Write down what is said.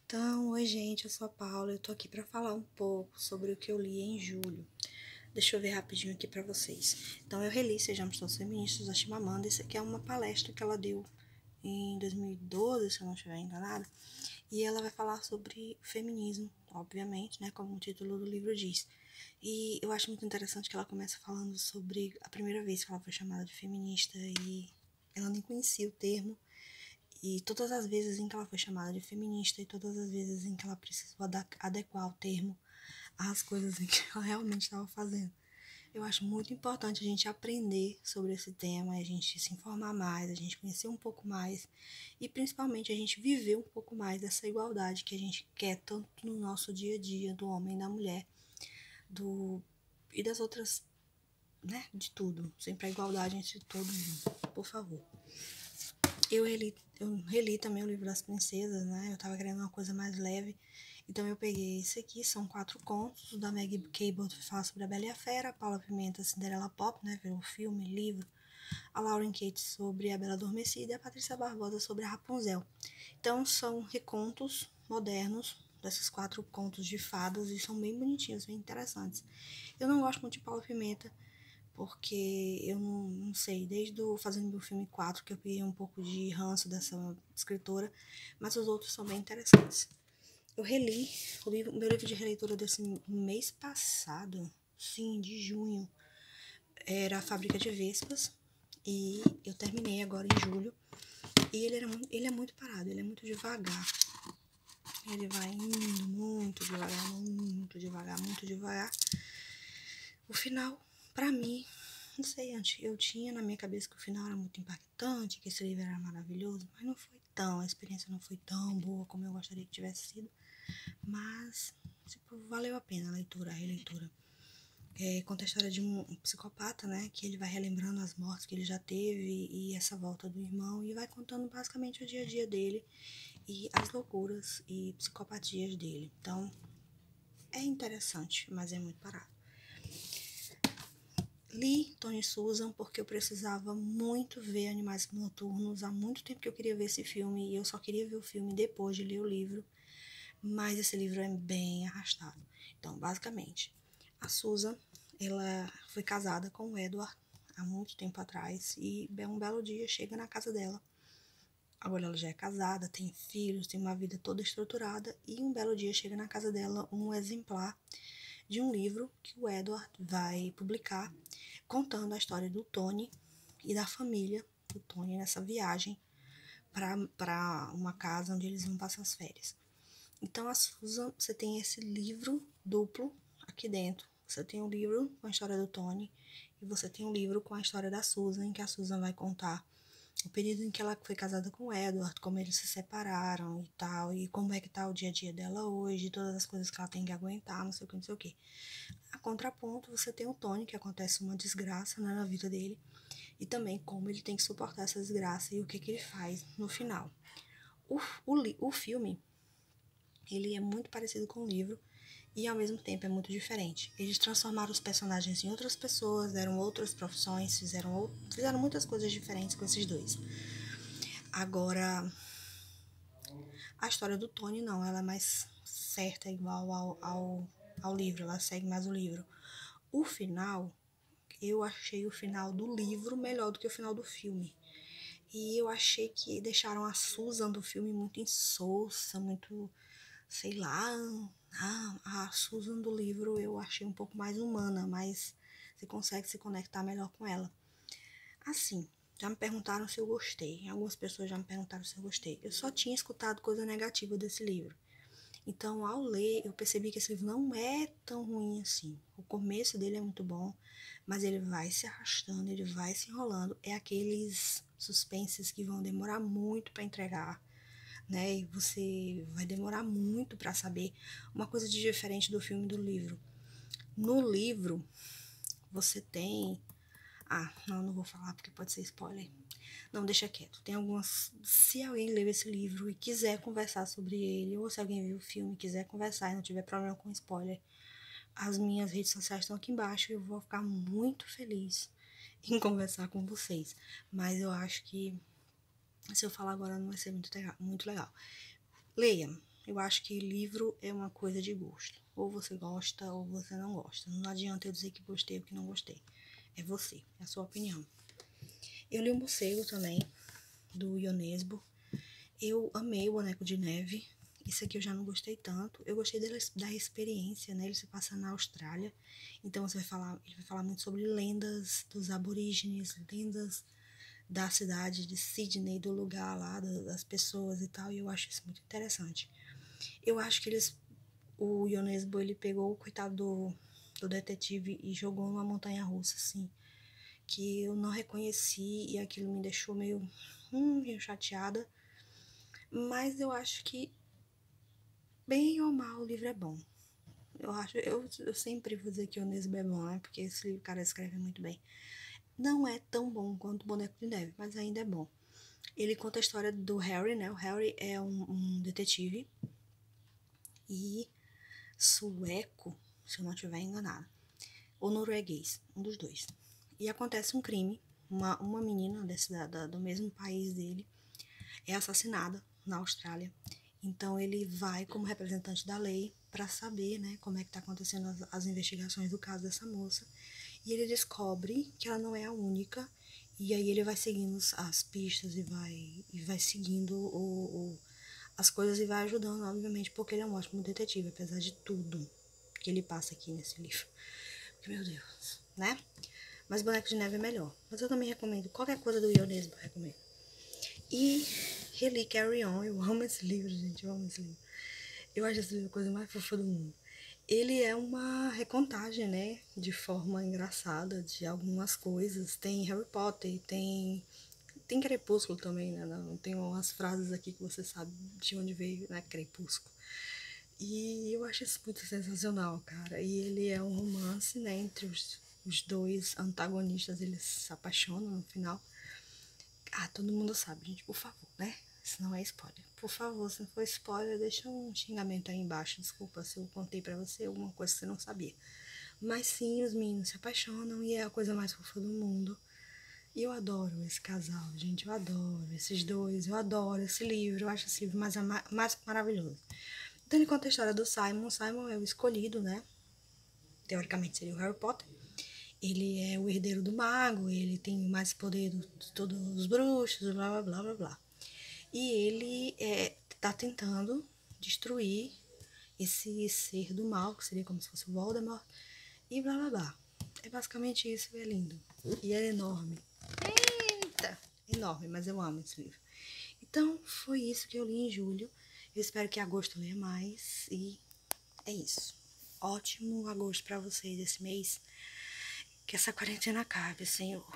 Então, oi gente, eu sou a Paula, eu tô aqui pra falar um pouco sobre o que eu li em julho. Deixa eu ver rapidinho aqui pra vocês. Então, eu reli Sejamos Todos Feministas, da Chimamanda. Isso aqui é uma palestra que ela deu em 2012, se eu não estiver enganada. E ela vai falar sobre feminismo, obviamente, né, como o título do livro diz. E eu acho muito interessante que ela começa falando sobre a primeira vez que ela foi chamada de feminista e ela nem conhecia o termo. E todas as vezes em que ela foi chamada de feminista e todas as vezes em que ela precisou adequar o termo às coisas em que ela realmente estava fazendo. Eu acho muito importante a gente aprender sobre esse tema, a gente se informar mais, a gente conhecer um pouco mais e principalmente a gente viver um pouco mais dessa igualdade que a gente quer tanto no nosso dia a dia, do homem e da mulher, e das outras, né, de tudo. Sempre a igualdade entre todo mundo, por favor. Eu reli também o livro das princesas, né? Eu tava querendo uma coisa mais leve. Então eu peguei esse aqui, são 4 contos. O da Maggie Cabot fala sobre a Bela e a Fera, a Paula Pimenta, Cinderela Pop, né? Virou filme, livro. A Lauren Kate sobre a Bela Adormecida e a Patrícia Barbosa sobre a Rapunzel. Então são recontos modernos desses 4 contos de fadas e são bem bonitinhos, bem interessantes. Eu não gosto muito de Paula Pimenta, porque eu não sei, desde o Fazendo Meu Filme 4 que eu peguei um pouco de ranço dessa escritora, mas os outros são bem interessantes. Eu reli o meu livro de releitura desse mês passado, sim, de junho, era A Fábrica de Vespas, e eu terminei agora em julho, e ele é muito parado, ele é muito devagar. Ele vai indo muito devagar, muito devagar, muito devagar. O final, pra mim, não sei, antes eu tinha na minha cabeça que o final era muito impactante, que esse livro era maravilhoso, mas não foi tão, a experiência não foi tão boa como eu gostaria que tivesse sido. Mas, tipo, valeu a pena a leitura, a releitura. Conta a história de um psicopata, né, que ele vai relembrando as mortes que ele já teve e essa volta do irmão e vai contando basicamente o dia a dia dele e as loucuras e psicopatias dele. Então, é interessante, mas é muito parado. Li Tony Susan porque eu precisava muito ver Animais Noturnos. Há muito tempo que eu queria ver esse filme e eu só queria ver o filme depois de ler o livro. Mas esse livro é bem arrastado. Então, basicamente, a Susan, ela foi casada com o Edward há muito tempo atrás e um belo dia chega na casa dela. Agora ela já é casada, tem filhos, tem uma vida toda estruturada e um belo dia chega na casa dela um exemplar de um livro que o Edward vai publicar contando a história do Tony e da família do Tony nessa viagem para uma casa onde eles vão passar as férias. Então, a Susan, você tem esse livro duplo aqui dentro. Você tem um livro com a história do Tony e você tem um livro com a história da Susan, em que a Susan vai contar o período em que ela foi casada com o Edward, como eles se separaram e tal, e como é que tá o dia a dia dela hoje, todas as coisas que ela tem que aguentar, não sei o que, não sei o que. A contraponto, você tem o Tony, que acontece uma desgraça, né, na vida dele, e também como ele tem que suportar essa desgraça e o que ele faz no final. O filme, ele é muito parecido com o livro e ao mesmo tempo é muito diferente. Eles transformaram os personagens em outras pessoas, deram outras profissões, fizeram muitas coisas diferentes com esses dois. Agora, a história do Tony não, ela é mais certa, igual ao livro, ela segue mais o livro. O final, eu achei o final do livro melhor do que o final do filme. E eu achei que deixaram a Susan do filme muito insossa, muito, sei lá. A Susan do livro eu achei um pouco mais humana, mas você consegue se conectar melhor com ela. Assim, já me perguntaram se eu gostei. Algumas pessoas já me perguntaram se eu gostei. Eu só tinha escutado coisa negativa desse livro. Então, ao ler, eu percebi que esse livro não é tão ruim assim. O começo dele é muito bom, mas ele vai se arrastando, ele vai se enrolando. É aqueles suspenses que vão demorar muito para entregar, né? E você vai demorar muito para saber uma coisa de diferente do filme e do livro. No livro, você tem... não vou falar porque pode ser spoiler. Não, deixa quieto. Tem algumas... Se alguém leu esse livro e quiser conversar sobre ele, ou se alguém viu o filme e quiser conversar e não tiver problema com spoiler, as minhas redes sociais estão aqui embaixo e eu vou ficar muito feliz em conversar com vocês. Mas eu acho que se eu falar agora não vai ser muito legal. Leia. Eu acho que livro é uma coisa de gosto. Ou você gosta ou você não gosta. Não adianta eu dizer que gostei ou que não gostei. É você, é a sua opinião. Eu li o Morcego também, do Ionesbo. Eu amei o Boneco de Neve. Esse aqui eu já não gostei tanto. Eu gostei da experiência, né? Ele se passa na Austrália. Então ele vai falar muito sobre lendas dos aborígenes, lendas da cidade de Sydney, do lugar lá, das pessoas e tal. E eu acho isso muito interessante. Eu acho que o Ionesbo, ele pegou o coitado do detetive e jogou numa montanha-russa, assim, que eu não reconheci e aquilo me deixou meio chateada. Mas eu acho que, bem ou mal, o livro é bom. Eu sempre vou dizer que o Ionesbo é bom, né? Porque esse cara escreve muito bem. Não é tão bom quanto o Boneco de Neve, mas ainda é bom. Ele conta a história do Harry, né? O Harry é um detetive e sueco, se eu não estiver enganado, ou norueguês, um dos dois. E acontece um crime, uma menina do mesmo país dele é assassinada na Austrália. Então ele vai como representante da lei para saber, né, como é que tá acontecendo as investigações do caso dessa moça. E ele descobre que ela não é a única. E aí ele vai seguindo as pistas e vai seguindo as coisas e vai ajudando, obviamente, porque ele é um ótimo detetive, apesar de tudo que ele passa aqui nesse livro. Porque, meu Deus, né? Mas Boneco de Neve é melhor. Mas eu também recomendo. Qualquer coisa do Ionesbo eu recomendo. E reli Carry On. Eu amo esse livro, gente. Eu amo esse livro. Eu acho esse livro a coisa mais fofa do mundo. Ele é uma recontagem, né? De forma engraçada de algumas coisas. Tem Harry Potter, tem Crepúsculo também, né? Tem umas frases aqui que você sabe de onde veio, né? Crepúsculo. E eu acho isso muito sensacional, cara. E ele é um romance, né? Entre os dois antagonistas, eles se apaixonam no final. Ah, todo mundo sabe, gente, por favor, né? Isso não é spoiler. Por favor, se não for spoiler, deixa um xingamento aí embaixo. Desculpa se eu contei pra você alguma coisa que você não sabia. Mas sim, os meninos se apaixonam e é a coisa mais fofa do mundo. E eu adoro esse casal, gente. Eu adoro esses dois. Eu adoro esse livro. Eu acho esse livro mais maravilhoso. Então ele conta a história do Simon. Simon é o escolhido, né? Teoricamente seria o Harry Potter. Ele é o herdeiro do mago, ele tem mais poder de todos os bruxos, blá blá blá blá blá. E ele tá tentando destruir esse ser do mal, que seria como se fosse o Voldemort, e blá blá blá. É basicamente isso, é lindo. E é enorme. Eita! Enorme, mas eu amo esse livro. Então, foi isso que eu li em julho. Eu espero que agosto leia mais. E é isso. Ótimo agosto pra vocês esse mês. Que essa quarentena acabe, Senhor.